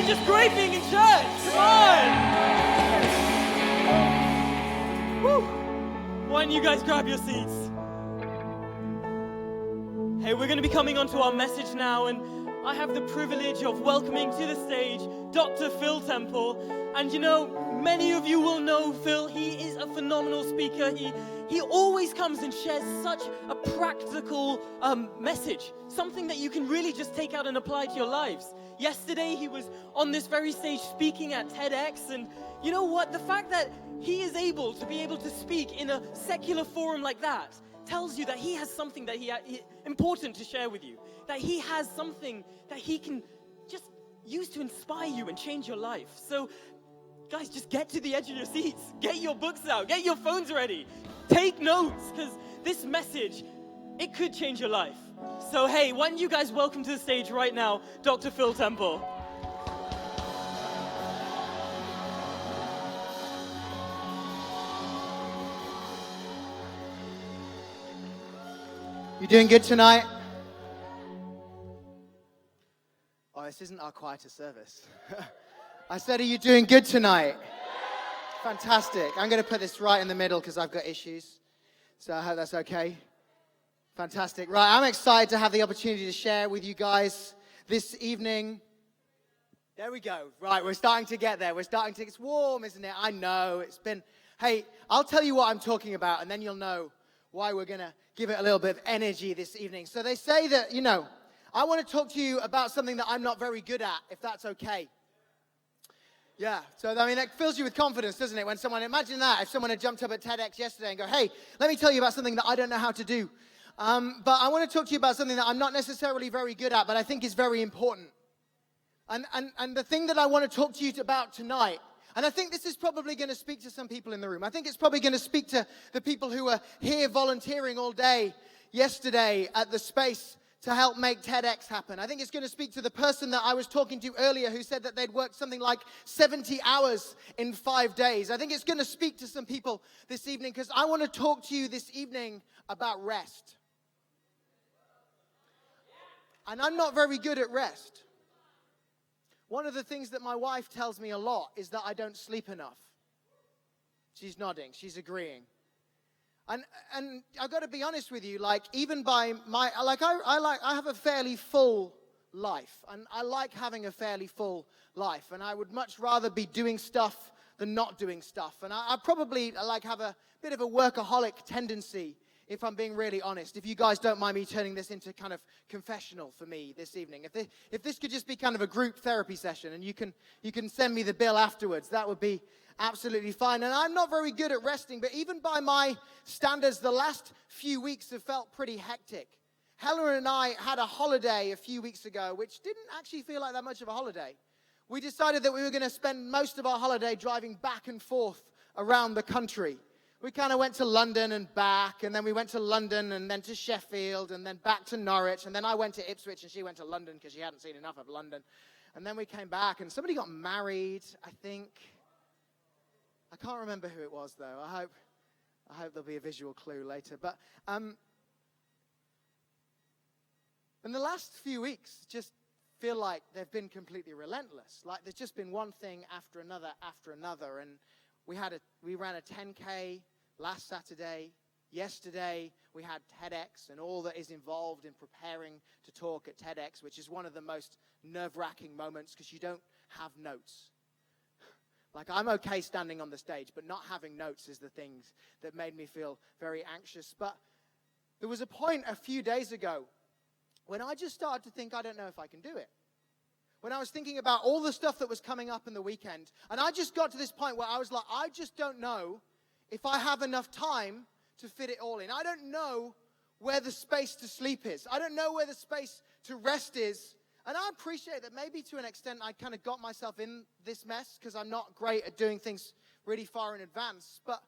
been just great being in church. Come on. Woo. Why don't you guys grab your seats? Hey, we're going to be coming on to our message now, and I have the privilege of welcoming to the stage Dr. Phil Temple. And you know, many of you will know Phil. He is a phenomenal speaker. He always comes and shares such a practical message, something that you can really just take out and apply to your lives. Yesterday, he was on this very stage speaking at TEDx, and you know what? The fact that he is able to speak in a secular forum like that tells you that he has something that he important to share with you, that he has something that he can just use to inspire you and change your life. So, guys, just get to the edge of your seats, get your books out, get your phones ready, take notes, because this message, it could change your life. So, hey, why don't you guys welcome to the stage right now, Dr. Phil Temple. You doing good tonight? Oh, this isn't our quieter service. I said, are you doing good tonight? Fantastic. I'm going to put this right in the middle because I've got issues. So I hope that's okay. Fantastic. Right, I'm excited to have the opportunity to share with you guys this evening. There we go. Right, we're starting to get there. It's warm, isn't it? I know. Hey, I'll tell you what I'm talking about, and then you'll know why we're going to give it a little bit of energy this evening. So they say that, I want to talk to you about something that I'm not very good at, if that's okay. Yeah, so that fills you with confidence, doesn't it? When imagine that, if someone had jumped up at TEDx yesterday and go, hey, let me tell you about something that I don't know how to do. But I want to talk to you about something that I'm not necessarily very good at, but I think is very important. And the thing that I want to talk to you about tonight, and I think this is probably going to speak to some people in the room. I think it's probably going to speak to the people who were here volunteering all day yesterday at the space to help make TEDx happen. I think it's going to speak to the person that I was talking to earlier who said that they'd worked something like 70 hours in 5 days. I think it's going to speak to some people this evening because I want to talk to you this evening about rest. And I'm not very good at rest. One of the things that my wife tells me a lot is that I don't sleep enough. She's nodding, she's agreeing. And I've got to be honest with you, even by I have a fairly full life. And I like having a fairly full life. And I would much rather be doing stuff than not doing stuff. And I probably have a bit of a workaholic tendency, if I'm being really honest. If you guys don't mind me turning this into kind of confessional for me this evening. If this could just be kind of a group therapy session and you can send me the bill afterwards, that would be absolutely fine. And I'm not very good at resting, but even by my standards, the last few weeks have felt pretty hectic. Helen and I had a holiday a few weeks ago, which didn't actually feel like that much of a holiday. We decided that we were going to spend most of our holiday driving back and forth around the country. We kind of went to London and back, and then we went to London and then to Sheffield and then back to Norwich, and then I went to Ipswich and she went to London because she hadn't seen enough of London. And then we came back and somebody got married, I think. I can't remember who it was, though. I hope there'll be a visual clue later. But in the last few weeks, just feel like they've been completely relentless. Like there's just been one thing after another. And we ran a 10K last Saturday. Yesterday, we had TEDx and all that is involved in preparing to talk at TEDx, which is one of the most nerve-wracking moments because you don't have notes. I'm okay standing on the stage, but not having notes is the things that made me feel very anxious. But there was a point a few days ago when I just started to think, I don't know if I can do it. When I was thinking about all the stuff that was coming up in the weekend, and I just got to this point where I was like, I just don't know if I have enough time to fit it all in. I don't know where the space to sleep is. I don't know where the space to rest is. And I appreciate that maybe to an extent I kind of got myself in this mess because I'm not great at doing things really far in advance. But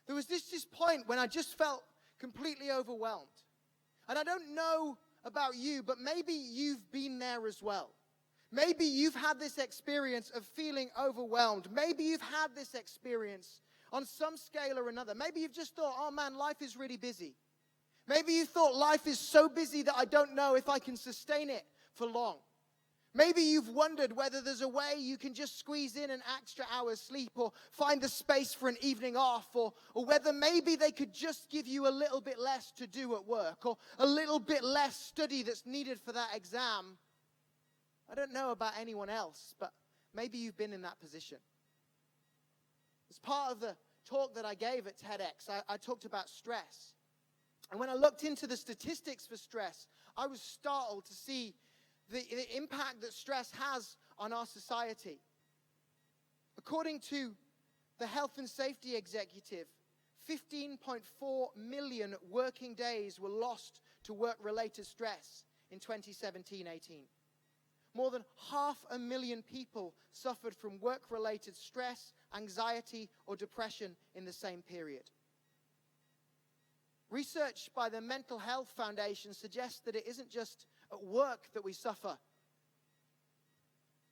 there was this point when I just felt completely overwhelmed. And I don't know about you, but maybe you've been there as well. Maybe you've had this experience of feeling overwhelmed. Maybe you've had this experience on some scale or another. Maybe you've just thought, oh man, life is really busy. Maybe you thought life is so busy that I don't know if I can sustain it for long. Maybe you've wondered whether there's a way you can just squeeze in an extra hour's sleep or find the space for an evening off, or whether maybe they could just give you a little bit less to do at work or a little bit less study that's needed for that exam. I don't know about anyone else, but maybe you've been in that position. As part of the talk that I gave at TEDx, I talked about stress. And when I looked into the statistics for stress, I was startled to see the impact that stress has on our society. According to the Health and Safety Executive, 15.4 million working days were lost to work-related stress in 2017-18. More than 500,000 people suffered from work-related stress, anxiety, or depression in the same period. Research by the Mental Health Foundation suggests that it isn't just at work that we suffer.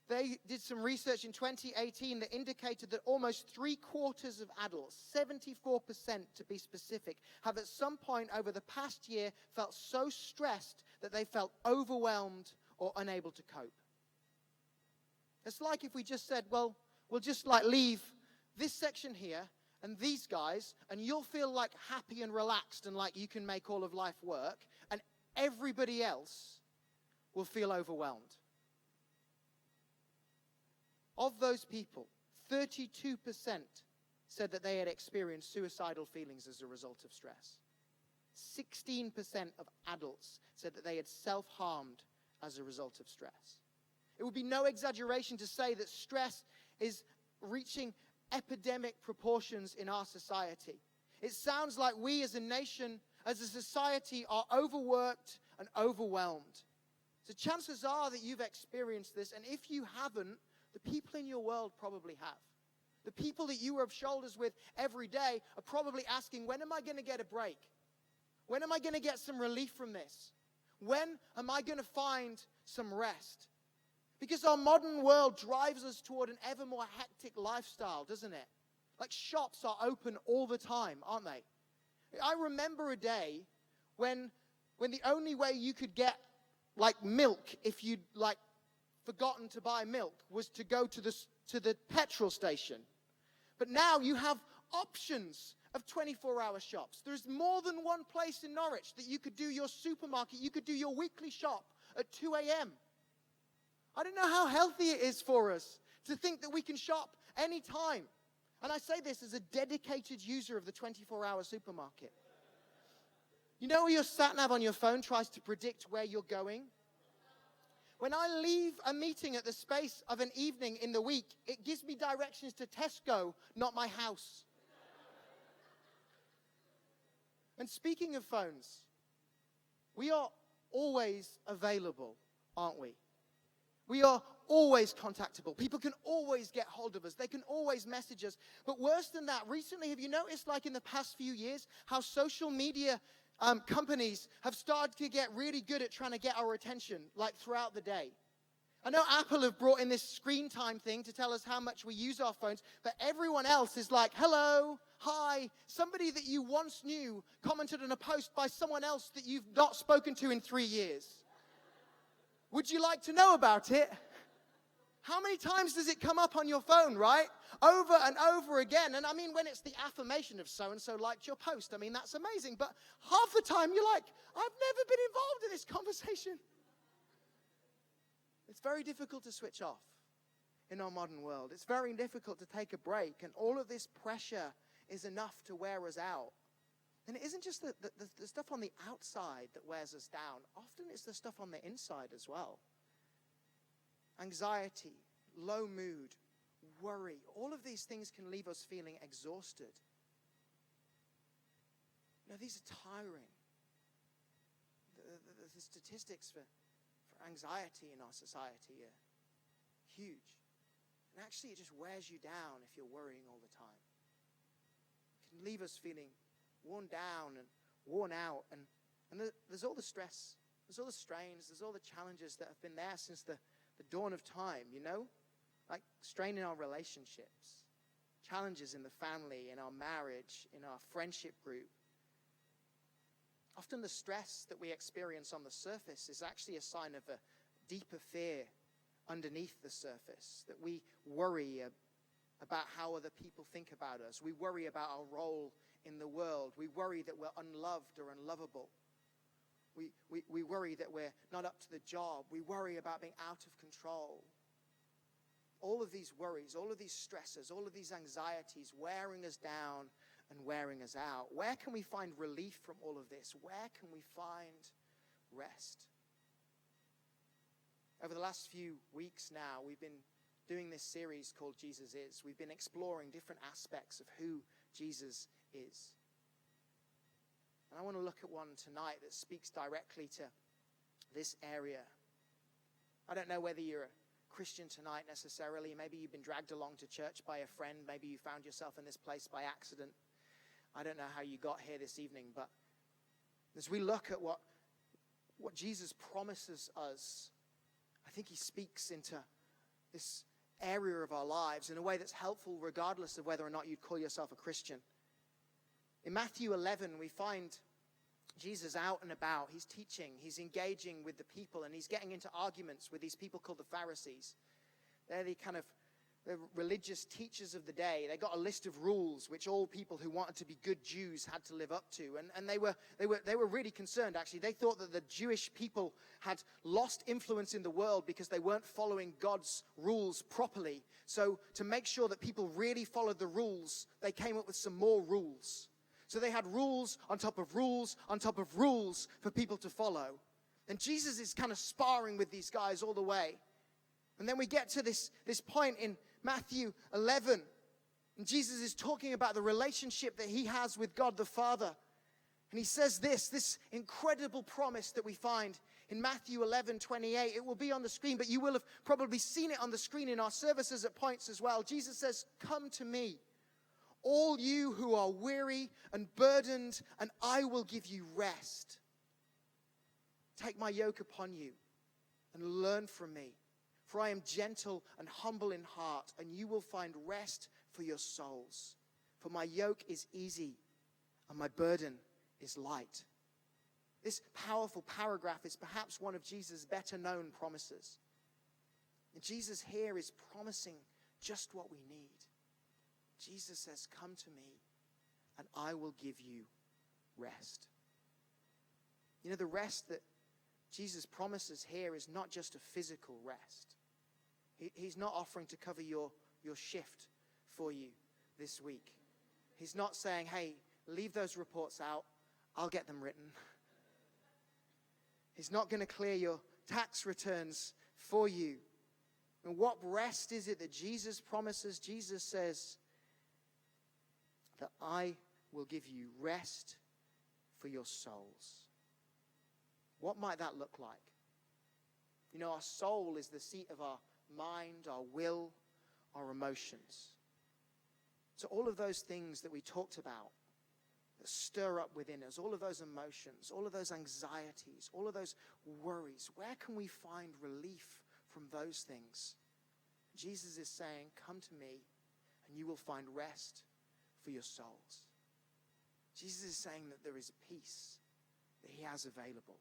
They did some research in 2018 that indicated that almost 3/4 of adults, 74% to be specific, have at some point over the past year felt so stressed that they felt overwhelmed or unable to cope. It's like if we just said, well, we'll just leave this section here and these guys, and you'll feel like happy and relaxed and like you can make all of life work, and everybody else will feel overwhelmed. Of those people, 32% said that they had experienced suicidal feelings as a result of stress. 16% of adults said that they had self-harmed as a result of stress. It would be no exaggeration to say that stress is reaching epidemic proportions in our society. It sounds like we as a nation, as a society, are overworked and overwhelmed. So chances are that you've experienced this, and if you haven't, the people in your world probably have. The people that you rub shoulders with every day are probably asking, when am I going to get a break? When am I going to get some relief from this? When am I going to find some rest? Because our modern world drives us toward an ever more hectic lifestyle, doesn't it? Like shops are open all the time, aren't they? I remember a day when the only way you could get milk if you'd forgotten to buy milk was to go to the petrol station. But now you have options of 24-hour shops. There's more than one place in Norwich that you could do your supermarket, you could do your weekly shop at 2 a.m. I don't know how healthy it is for us to think that we can shop anytime. And I say this as a dedicated user of the 24-hour supermarket. You know your sat-nav on your phone tries to predict where you're going? When I leave a meeting at the space of an evening in the week, it gives me directions to Tesco, not my house. And speaking of phones, we are always available, aren't we? We are always contactable. People can always get hold of us. They can always message us. But worse than that, recently, have you noticed, in the past few years, how social media companies have started to get really good at trying to get our attention, throughout the day? I know Apple have brought in this screen time thing to tell us how much we use our phones, but everyone else is like, hello, hi. Somebody that you once knew commented on a post by someone else that you've not spoken to in 3 years. Would you like to know about it? How many times does it come up on your phone, right? Over and over again. And I mean, when it's the affirmation of so-and-so liked your post, that's amazing. But half the time you're like, I've never been involved in this conversation. It's very difficult to switch off in our modern world. It's very difficult to take a break. And all of this pressure is enough to wear us out. And it isn't just the stuff on the outside that wears us down. Often it's the stuff on the inside as well. Anxiety, low mood, worry, all of these things can leave us feeling exhausted. These are tiring. The statistics for anxiety in our society are huge. And actually it just wears you down if you're worrying all the time. It can leave us feeling worn down and worn out, and there's all the stress, there's all the strains, there's all the challenges that have been there since the dawn of time, like strain in our relationships, challenges in the family, in our marriage, in our friendship group. Often the stress that we experience on the surface is actually a sign of a deeper fear underneath the surface, that we worry about how other people think about us. We worry about our role in the world. We worry that we're unloved or unlovable. We worry that we're not up to the job. We worry about being out of control. All of these worries, all of these stresses, all of these anxieties wearing us down and wearing us out. Where can we find relief from all of this? Where can we find rest? Over the last few weeks now, we've been doing this series called Jesus Is. We've been exploring different aspects of who Jesus is. And I want to look at one tonight that speaks directly to this area. I don't know whether you're a Christian tonight necessarily. Maybe you've been dragged along to church by a friend. Maybe you found yourself in this place by accident. I don't know how you got here this evening, but as we look at what Jesus promises us, I think he speaks into this area of our lives in a way that's helpful regardless of whether or not you'd call yourself a Christian. In Matthew 11, we find Jesus out and about. He's teaching, he's engaging with the people, and he's getting into arguments with these people called the Pharisees. They're the religious teachers of the day. They got a list of rules which all people who wanted to be good Jews had to live up to. And they were really concerned, actually. They thought that the Jewish people had lost influence in the world because they weren't following God's rules properly. So to make sure that people really followed the rules, they came up with some more rules. So they had rules on top of rules on top of rules for people to follow. And Jesus is kind of sparring with these guys all the way. And then we get to this point in Matthew 11. And Jesus is talking about the relationship that he has with God the Father. And he says this incredible promise that we find in Matthew 11:28. It will be on the screen, but you will have probably seen it on the screen in our services at points as well. Jesus says, "Come to me, all you who are weary and burdened, and I will give you rest. Take my yoke upon you and learn from me. For I am gentle and humble in heart, and you will find rest for your souls. For my yoke is easy, and my burden is light." This powerful paragraph is perhaps one of Jesus' better known promises. And Jesus here is promising just what we need. Jesus says, "Come to me, and I will give you rest." You know, the rest that Jesus promises here is not just a physical rest. He's not offering to cover your shift for you this week. He's not saying, "Hey, leave those reports out. I'll get them written." He's not going to clear your tax returns for you. And what rest is it that Jesus promises? Jesus says that I will give you rest for your souls. What might that look like? You know, our soul is the seat of our mind, our will, our emotions. So all of those things that we talked about that stir up within us, all of those emotions, all of those anxieties, all of those worries, where can we find relief from those things? Jesus is saying, "Come to me, and you will find rest for your souls." Jesus is saying that there is a peace that he has available.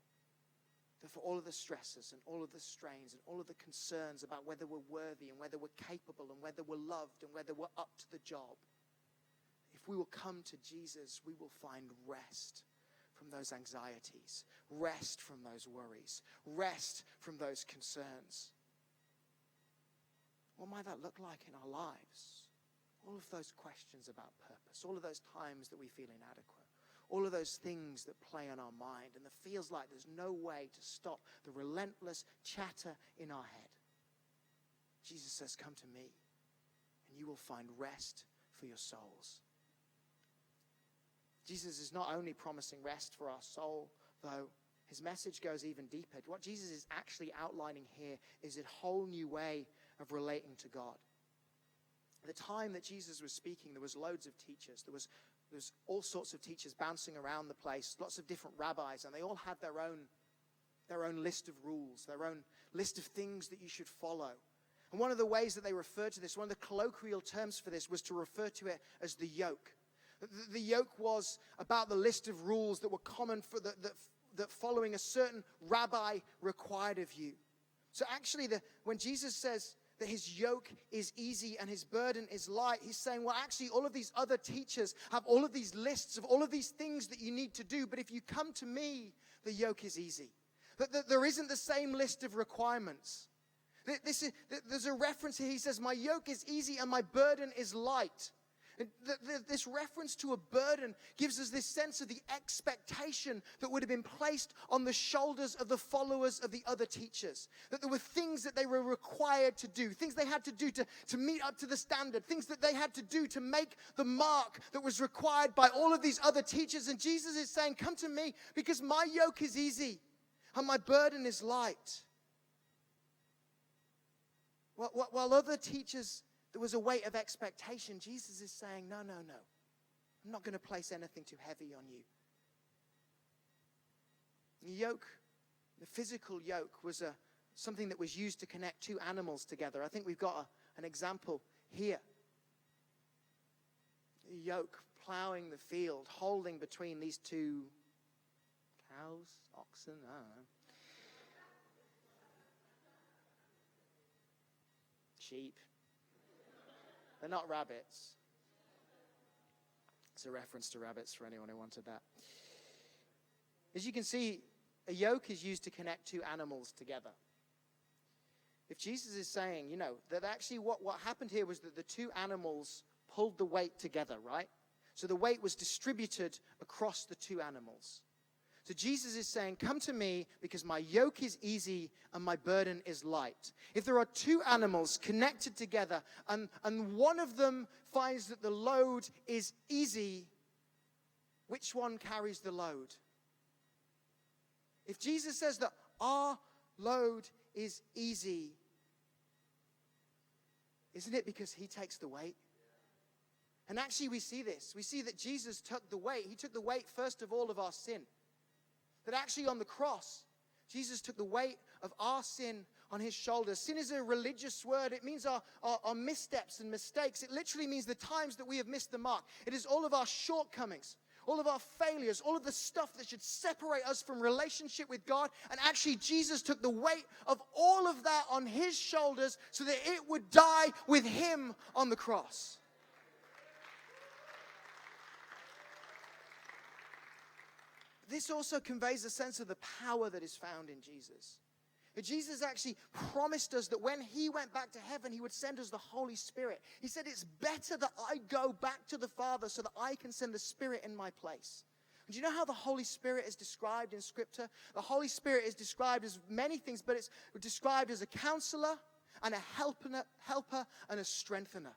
That for all of the stresses and all of the strains and all of the concerns about whether we're worthy and whether we're capable and whether we're loved and whether we're up to the job, if we will come to Jesus, we will find rest from those anxieties, rest from those worries, rest from those concerns. What might that look like in our lives? All of those questions about purpose, all of those times that we feel inadequate, all of those things that play on our mind, and it feels like there's no way to stop the relentless chatter in our head. Jesus says, "Come to me, and you will find rest for your souls." Jesus is not only promising rest for our soul, though. His message goes even deeper. What Jesus is actually outlining here is a whole new way of relating to God. At the time that Jesus was speaking, there was loads of teachers. There was all sorts of teachers bouncing around the place, lots of different rabbis, and they all had their own list of rules, their own list of things that you should follow. And one of the ways that they referred to this, one of the colloquial terms for this, was to refer to it as the yoke. The yoke was about the list of rules that were common for that following a certain rabbi required of you. So actually, when Jesus says that his yoke is easy and his burden is light, he's saying, well, actually, all of these other teachers have all of these lists of all of these things that you need to do. But if you come to me, the yoke is easy. That there isn't the same list of requirements. There's a reference here. He says, my yoke is easy and my burden is light. And this reference to a burden gives us this sense of the expectation that would have been placed on the shoulders of the followers of the other teachers. That there were things that they were required to do, things they had to do to meet up to the standard, things that they had to do to make the mark that was required by all of these other teachers. And Jesus is saying, come to me because my yoke is easy and my burden is light. While other teachers, there was a weight of expectation, Jesus is saying, no. I'm not going to place anything too heavy on you. The yoke, the physical yoke, was something that was used to connect two animals together. I think we've got an example here. A yoke plowing the field, holding between these two cows, oxen, I don't know. Sheep. They're not rabbits. It's a reference to rabbits for anyone who wanted that. As you can see, a yoke is used to connect two animals together. If Jesus is saying, that actually what happened here was that the two animals pulled the weight together, right? So the weight was distributed across the two animals. So Jesus is saying, come to me because my yoke is easy and my burden is light. If there are two animals connected together and one of them finds that the load is easy, which one carries the load? If Jesus says that our load is easy, isn't it because he takes the weight? And actually we see this. We see that Jesus took the weight. He took the weight first of all of our sin. That actually on the cross, Jesus took the weight of our sin on his shoulders. Sin is a religious word. It means our missteps and mistakes. It literally means the times that we have missed the mark. It is all of our shortcomings, all of our failures, all of the stuff that should separate us from relationship with God. And actually Jesus took the weight of all of that on his shoulders so that it would die with him on the cross. This also conveys a sense of the power that is found in Jesus. But Jesus actually promised us that when he went back to heaven, he would send us the Holy Spirit. He said, it's better that I go back to the Father so that I can send the Spirit in my place. And do you know how the Holy Spirit is described in Scripture? The Holy Spirit is described as many things, but it's described as a counselor and a helper and a strengthener.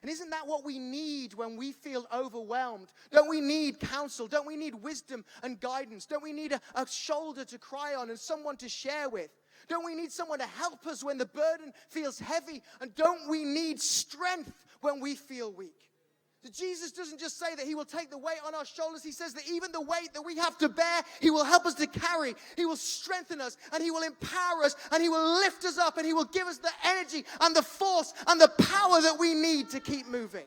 And isn't that what we need when we feel overwhelmed? Don't we need counsel? Don't we need wisdom and guidance? Don't we need a shoulder to cry on and someone to share with? Don't we need someone to help us when the burden feels heavy? And don't we need strength when we feel weak? So Jesus doesn't just say that he will take the weight on our shoulders. He says that even the weight that we have to bear, he will help us to carry. He will strengthen us and he will empower us and he will lift us up and he will give us the energy and the force and the power that we need to keep moving.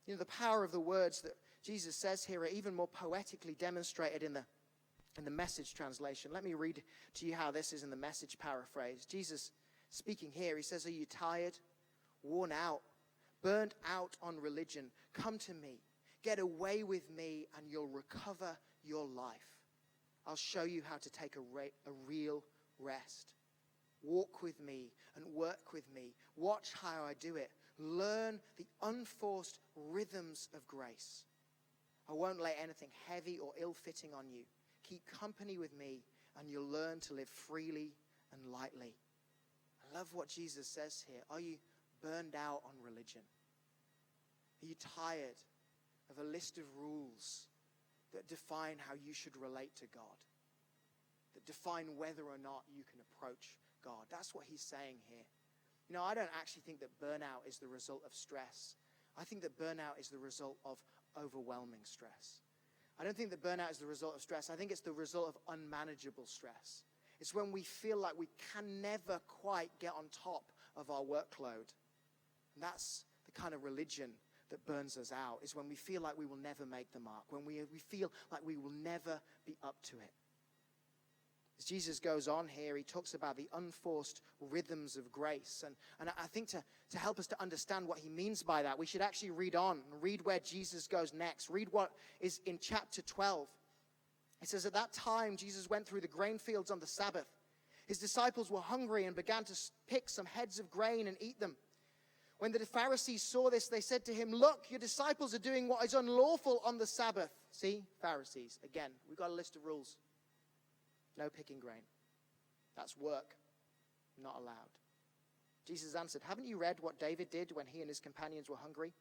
The power of the words that Jesus says here are even more poetically demonstrated in the Message translation. Let me read to you how this is in the Message paraphrase. Jesus speaking here, he says, are you tired? Worn out, burnt out on religion, come to me. Get away with me and you'll recover your life. I'll show you how to take a real rest. Walk with me and work with me. Watch how I do it. Learn the unforced rhythms of grace. I won't lay anything heavy or ill-fitting on you. Keep company with me and you'll learn to live freely and lightly. I love what Jesus says here. Are you burned out on religion? Are you tired of a list of rules that define how you should relate to God? That define whether or not you can approach God? That's what he's saying here. I don't actually think that burnout is the result of stress. I think that burnout is the result of overwhelming stress. I don't think that burnout is the result of stress. I think it's the result of unmanageable stress. It's when we feel like we can never quite get on top of our workload. And that's the kind of religion that burns us out, is when we feel like we will never make the mark, when we feel like we will never be up to it. As Jesus goes on here, he talks about the unforced rhythms of grace. And I think to help us to understand what he means by that, we should actually read on and read where Jesus goes next. Read what is in chapter 12. It says, at that time, Jesus went through the grain fields on the Sabbath. His disciples were hungry and began to pick some heads of grain and eat them. When the Pharisees saw this, they said to him, look, your disciples are doing what is unlawful on the Sabbath. See, Pharisees, again, we've got a list of rules. No picking grain. That's work. Not allowed. Jesus answered, haven't you read what David did when he and his companions were hungry?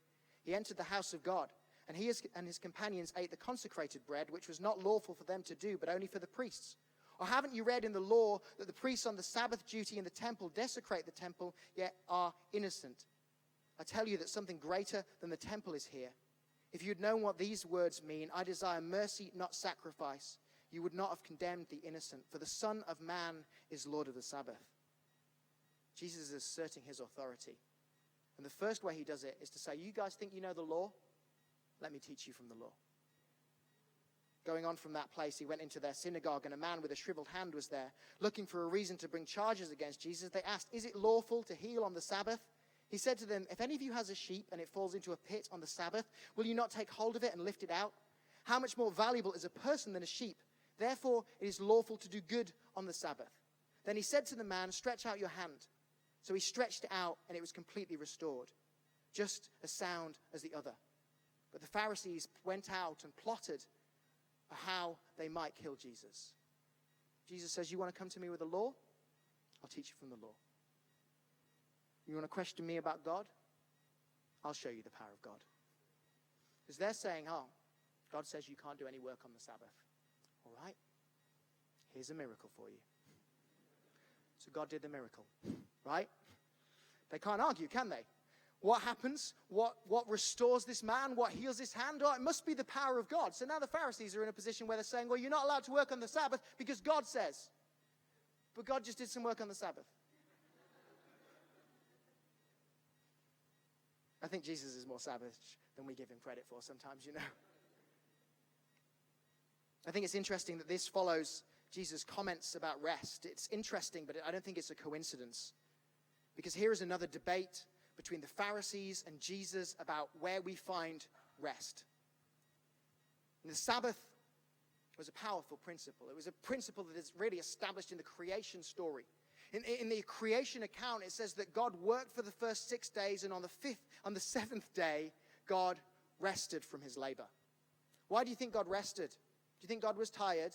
He entered the house of God, and he and his companions ate the consecrated bread, which was not lawful for them to do, but only for the priests. Or haven't you read in the law that the priests on the Sabbath duty in the temple desecrate the temple, yet are innocent? I tell you that something greater than the temple is here. If you had known what these words mean, I desire mercy, not sacrifice, you would not have condemned the innocent, for the Son of Man is Lord of the Sabbath. Jesus is asserting his authority. And the first way he does it is to say, you guys think you know the law? Let me teach you from the law. Going on from that place, he went into their synagogue, and a man with a shriveled hand was there. Looking for a reason to bring charges against Jesus, they asked, is it lawful to heal on the Sabbath? He said to them, if any of you has a sheep and it falls into a pit on the Sabbath, will you not take hold of it and lift it out? How much more valuable is a person than a sheep? Therefore, it is lawful to do good on the Sabbath. Then he said to the man, stretch out your hand. So he stretched it out, and it was completely restored, just as sound as the other. But the Pharisees went out and plotted how they might kill Jesus. Jesus says, you want to come to me with the law? I'll teach you from the law. You want to question me about God? I'll show you the power of God. Because they're saying, oh, God says you can't do any work on the Sabbath. All right, here's a miracle for you. So God did the miracle, right? They can't argue, can they? What happens? What restores this man? What heals his hand? Oh, it must be the power of God. So now the Pharisees are in a position where they're saying, well, you're not allowed to work on the Sabbath because God says. But God just did some work on the Sabbath. I think Jesus is more savage than we give him credit for sometimes, you know. I think it's interesting that this follows Jesus' comments about rest. It's interesting, but I don't think it's a coincidence. Because here is another debate between the Pharisees and Jesus about where we find rest. And the Sabbath was a powerful principle. It was a principle that is really established in the creation story. In the creation account, it says that God worked for the first 6 days, and on the seventh day, God rested from his labor. Why do you think God rested? Do you think God was tired?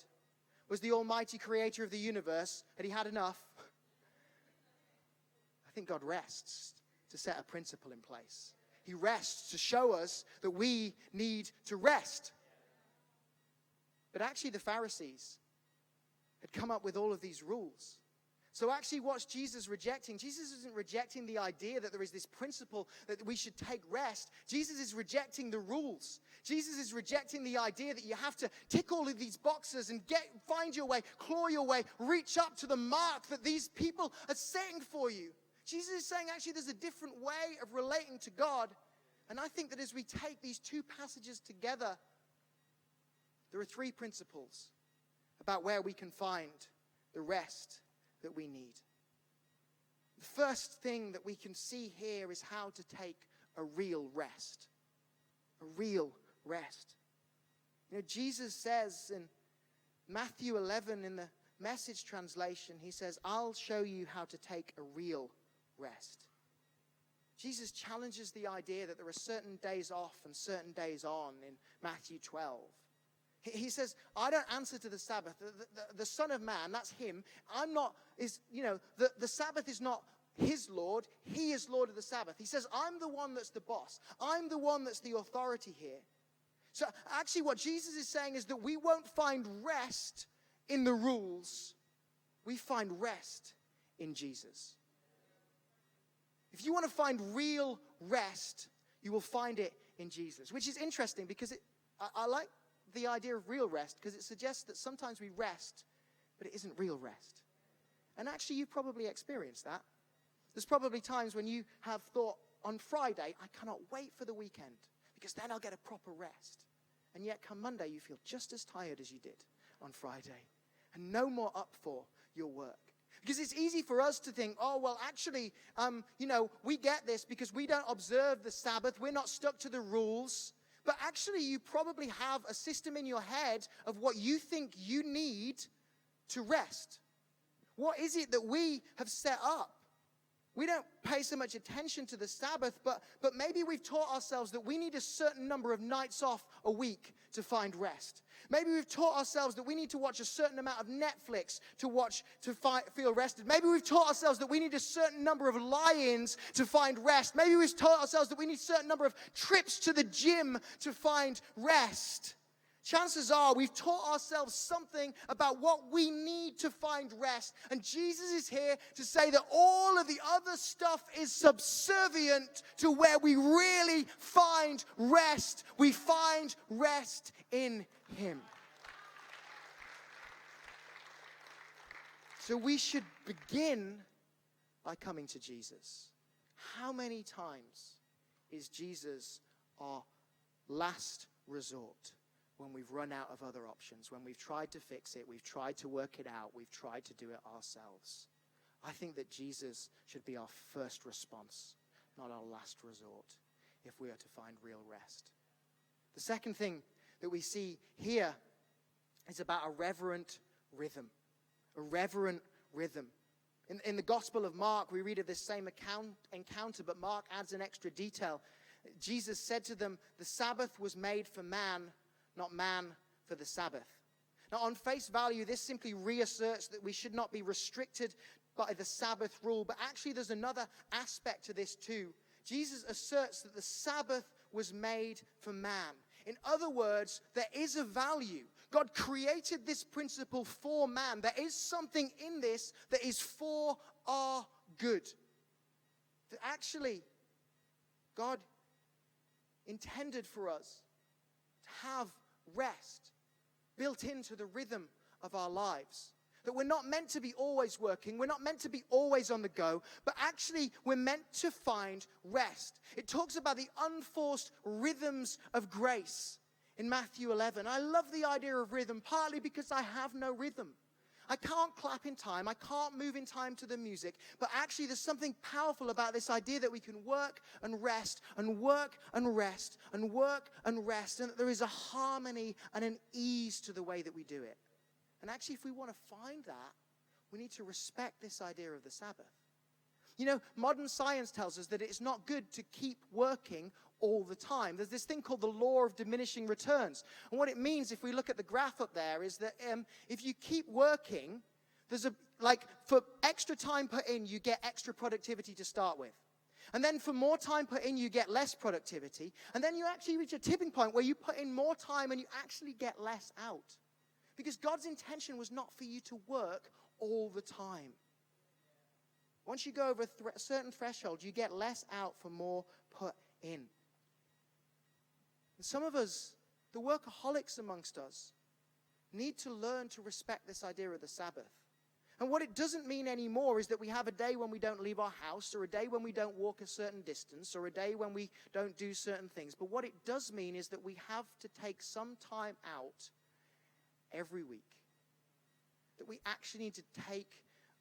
Was the almighty creator of the universe, had he had enough? I think God rests to set a principle in place. He rests to show us that we need to rest. But actually the Pharisees had come up with all of these rules. So actually what's Jesus rejecting? Jesus isn't rejecting the idea that there is this principle that we should take rest. Jesus is rejecting the rules. Jesus is rejecting the idea that you have to tick all of these boxes and find your way, claw your way, reach up to the mark that these people are setting for you. Jesus is saying actually there's a different way of relating to God. And I think that as we take these two passages together, there are three principles about where we can find the rest that we need. The first thing that we can see here is how to take a real rest. A real rest. You know, Jesus says in Matthew 11 in the Message translation, he says, I'll show you how to take a real rest. Jesus challenges the idea that there are certain days off and certain days on in Matthew 12. He says, I don't answer to the Sabbath. The Son of Man, that's him. The Sabbath is not his Lord. He is Lord of the Sabbath. He says, I'm the one that's the boss. I'm the one that's the authority here. So actually what Jesus is saying is that we won't find rest in the rules. We find rest in Jesus. If you want to find real rest, you will find it in Jesus, which is interesting because I like the idea of real rest because it suggests that sometimes we rest, but it isn't real rest. And actually, you've probably experienced that. There's probably times when you have thought, on Friday, I cannot wait for the weekend because then I'll get a proper rest. And yet, come Monday, you feel just as tired as you did on Friday. and no more up for your work. Because it's easy for us to think, oh, well, actually, we get this because we don't observe the Sabbath. We're not stuck to the rules. But actually, you probably have a system in your head of what you think you need to rest. What is it that we have set up? We don't pay so much attention to the Sabbath, but maybe we've taught ourselves that we need a certain number of nights off a week to find rest. Maybe we've taught ourselves that we need to watch a certain amount of Netflix to feel rested. Maybe we've taught ourselves that we need a certain number of lie-ins to find rest. Maybe we've taught ourselves that we need a certain number of trips to the gym to find rest. Chances are we've taught ourselves something about what we need to find rest. And Jesus is here to say that all of the other stuff is subservient to where we really find rest. We find rest in Him. So we should begin by coming to Jesus. How many times is Jesus our last resort? When we've run out of other options, when we've tried to fix it, we've tried to work it out, we've tried to do it ourselves. I think that Jesus should be our first response, not our last resort, if we are to find real rest. The second thing that we see here is about a reverent rhythm. A reverent rhythm. In the Gospel of Mark, we read of this same encounter, but Mark adds an extra detail. Jesus said to them, "The Sabbath was made for man, not man for the Sabbath." Now, on face value, this simply reasserts that we should not be restricted by the Sabbath rule. But actually, there's another aspect to this too. Jesus asserts that the Sabbath was made for man. In other words, there is a value. God created this principle for man. There is something in this that is for our good. That actually, God intended for us to have rest built into the rhythm of our lives. That we're not meant to be always working, we're not meant to be always on the go, but actually we're meant to find rest. It talks about the unforced rhythms of grace in Matthew 11. I love the idea of rhythm, partly because I have no rhythm. I can't clap in time, I can't move in time to the music, but actually there's something powerful about this idea that we can work and rest and work and rest and work and rest, and that there is a harmony and an ease to the way that we do it. And actually, if we want to find that, we need to respect this idea of the Sabbath. You know, modern science tells us that it's not good to keep working all the time. There's this thing called the law of diminishing returns. And what it means, if we look at the graph up there, is that if you keep working, for extra time put in, you get extra productivity to start with. And then for more time put in, you get less productivity. And then you actually reach a tipping point where you put in more time and you actually get less out. Because God's intention was not for you to work all the time. Once you go over a certain threshold, you get less out for more put in. And some of us, the workaholics amongst us, need to learn to respect this idea of the Sabbath. And what it doesn't mean anymore is that we have a day when we don't leave our house, or a day when we don't walk a certain distance, or a day when we don't do certain things. But what it does mean is that we have to take some time out every week. That we actually need to take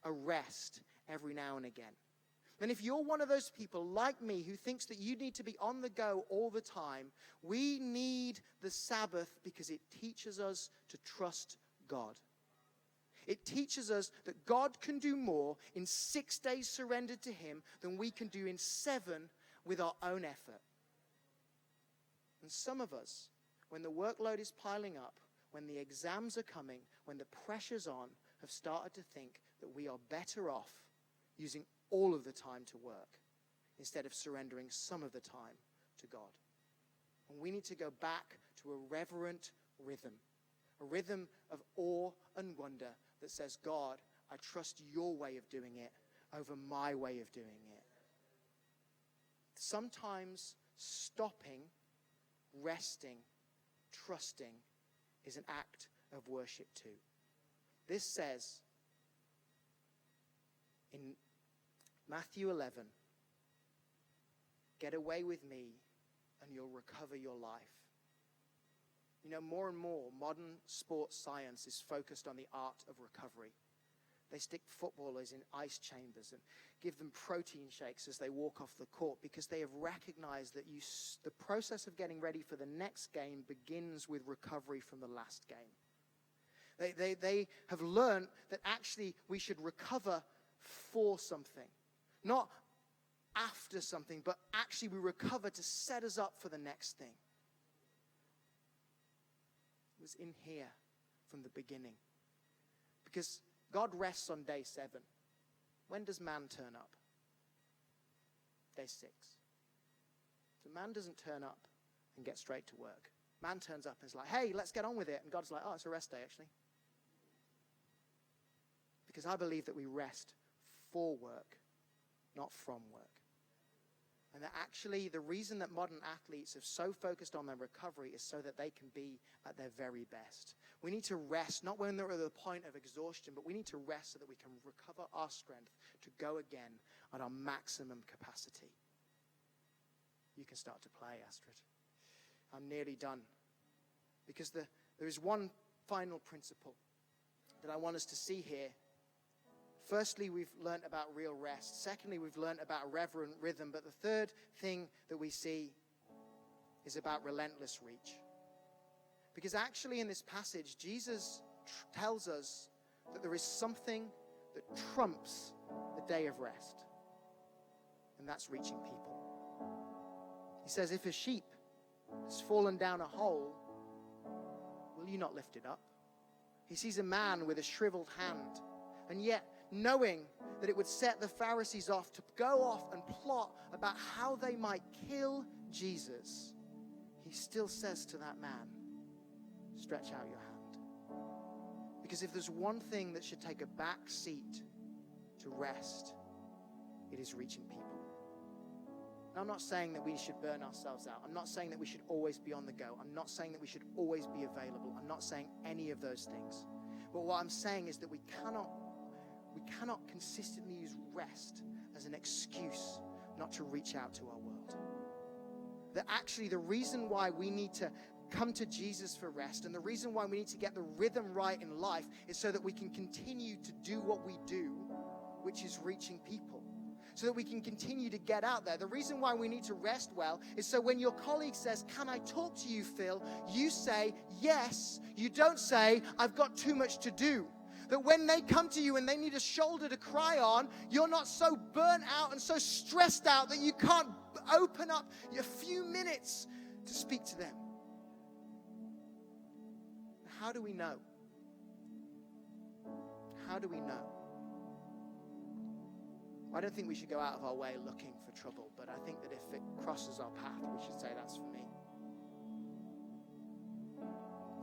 a rest every now and again. And if you're one of those people like me who thinks that you need to be on the go all the time, we need the Sabbath because it teaches us to trust God. It teaches us that God can do more in 6 days surrendered to Him than we can do in 7 with our own effort. And some of us, when the workload is piling up, when the exams are coming, when the pressure's on, have started to think that we are better off using all of the time to work instead of surrendering some of the time to God. And we need to go back to a reverent rhythm, a rhythm of awe and wonder that says, God, I trust your way of doing it over my way of doing it. Sometimes stopping, resting, trusting is an act of worship too. This says in Matthew 11, get away with me and you'll recover your life. You know, more and more modern sports science is focused on the art of recovery. They stick footballers in ice chambers and give them protein shakes as they walk off the court because they have recognized that the process of getting ready for the next game begins with recovery from the last game. They have learned that actually we should recover for something. Not after something, but actually we recover to set us up for the next thing. It was in here from the beginning. Because God rests on day 7. When does man turn up? Day 6. So man doesn't turn up and get straight to work. Man turns up and is like, hey, let's get on with it. And God's like, oh, it's a rest day, actually. Because I believe that we rest for work, not from work. And that actually the reason that modern athletes are so focused on their recovery is so that they can be at their very best. We need to rest, not when they're at the point of exhaustion, but we need to rest so that we can recover our strength to go again at our maximum capacity. You can start to play, Astrid. I'm nearly done. Because there is one final principle that I want us to see here. Firstly, we've learned about real rest. Secondly, we've learned about reverent rhythm. But the third thing that we see is about relentless reach. Because actually in this passage, Jesus tells us that there is something that trumps the day of rest. And that's reaching people. He says, if a sheep has fallen down a hole, will you not lift it up? He sees a man with a shriveled hand. And yet, knowing that it would set the Pharisees off to go off and plot about how they might kill Jesus, he still says to that man, stretch out your hand. Because if there's one thing that should take a back seat to rest, it is reaching people. Now, I'm not saying that we should burn ourselves out. I'm not saying that we should always be on the go. I'm not saying that we should always be available. I'm not saying any of those things. But what I'm saying is that we cannot consistently use rest as an excuse not to reach out to our world. That actually the reason why we need to come to Jesus for rest and the reason why we need to get the rhythm right in life is so that we can continue to do what we do, which is reaching people. So that we can continue to get out there. The reason why we need to rest well is so when your colleague says, can I talk to you, Phil? You say, yes. You don't say, I've got too much to do. That when they come to you and they need a shoulder to cry on, you're not so burnt out and so stressed out that you can't open up a few minutes to speak to them. How do we know? How do we know? I don't think we should go out of our way looking for trouble, but I think that if it crosses our path, we should say that's for me.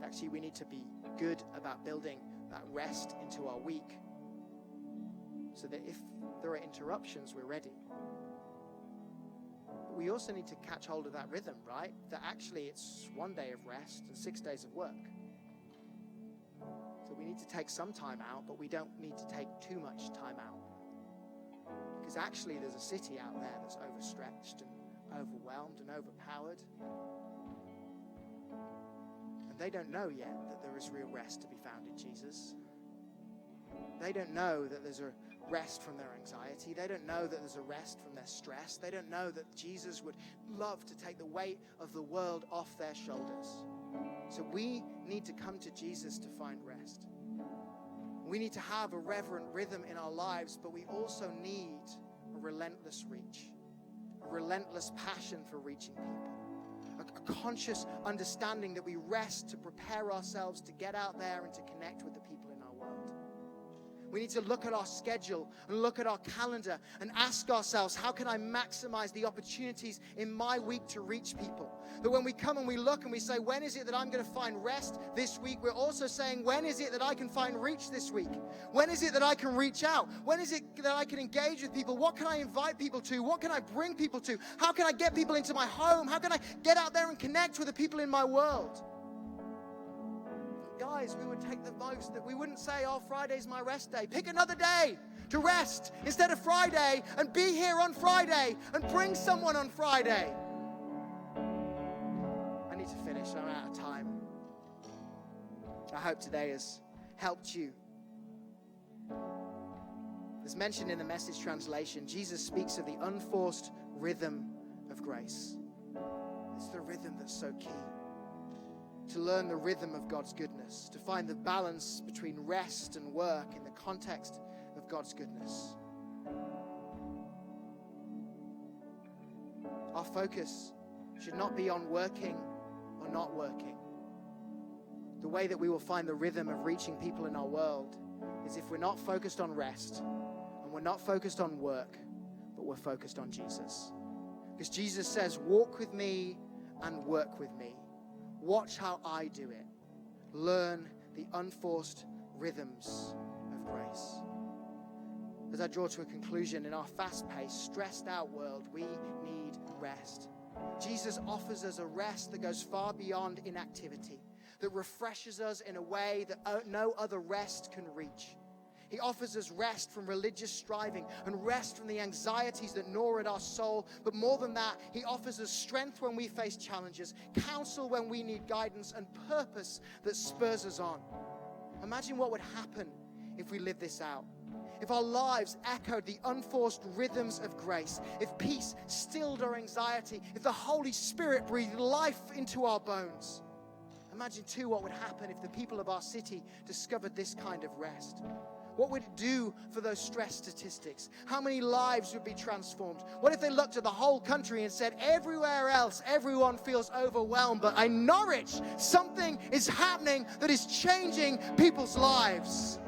Actually, we need to be good about building that rest into our week so that if there are interruptions, we're ready. But we also need to catch hold of that rhythm, right? That actually it's 1 day of rest and 6 days of work. So we need to take some time out, but we don't need to take too much time out. Because actually there's a city out there that's overstretched and overwhelmed and overpowered. And they don't know yet that there is real rest to be found in Jesus. They don't know that there's a rest from their anxiety. They don't know that there's a rest from their stress. They don't know that Jesus would love to take the weight of the world off their shoulders. So we need to come to Jesus to find rest. We need to have a reverent rhythm in our lives, but we also need a relentless reach, a relentless passion for reaching people, a conscious understanding that we rest to prepare ourselves to get out there and to connect with the people in our world. We need to look at our schedule and look at our calendar and ask ourselves, how can I maximize the opportunities in my week to reach people? That when we come and we look and we say, when is it that I'm going to find rest this week? We're also saying, when is it that I can find reach this week? When is it that I can reach out? When is it that I can engage with people? What can I invite people to? What can I bring people to? How can I get people into my home? How can I get out there and connect with the people in my world? Guys, we would take the most, that we wouldn't say, oh, Friday's my rest day. Pick another day to rest instead of Friday and be here on Friday and bring someone on Friday. I need to finish. I'm out of time. I hope today has helped you. As mentioned in the Message translation, Jesus speaks of the unforced rhythm of grace. It's the rhythm that's so key. To learn the rhythm of God's goodness, to find the balance between rest and work in the context of God's goodness. Our focus should not be on working or not working. The way that we will find the rhythm of reaching people in our world is if we're not focused on rest and we're not focused on work, but we're focused on Jesus. Because Jesus says, walk with me and work with me. Watch how I do it. Learn the unforced rhythms of grace. As I draw to a conclusion, in our fast-paced, stressed-out world, we need rest. Jesus offers us a rest that goes far beyond inactivity, that refreshes us in a way that no other rest can reach. He offers us rest from religious striving and rest from the anxieties that gnaw at our soul. But more than that, he offers us strength when we face challenges, counsel when we need guidance, and purpose that spurs us on. Imagine what would happen if we lived this out. If our lives echoed the unforced rhythms of grace, if peace stilled our anxiety, if the Holy Spirit breathed life into our bones. Imagine too what would happen if the people of our city discovered this kind of rest. What would it do for those stress statistics? How many lives would be transformed? What if they looked at the whole country and said, everywhere else, everyone feels overwhelmed, but in Norwich, something is happening that is changing people's lives?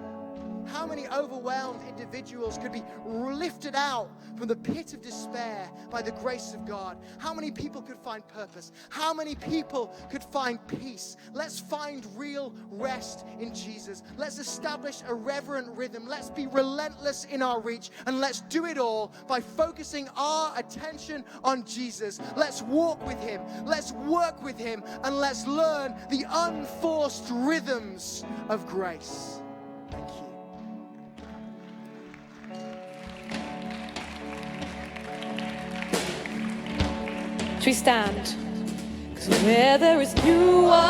How many overwhelmed individuals could be lifted out from the pit of despair by the grace of God? How many people could find purpose? How many people could find peace? Let's find real rest in Jesus. Let's establish a reverent rhythm. Let's be relentless in our reach, and let's do it all by focusing our attention on Jesus. Let's walk with him. Let's work with him, and let's learn the unforced rhythms of grace. Thank you. Should we stand? 'Cause where there is you are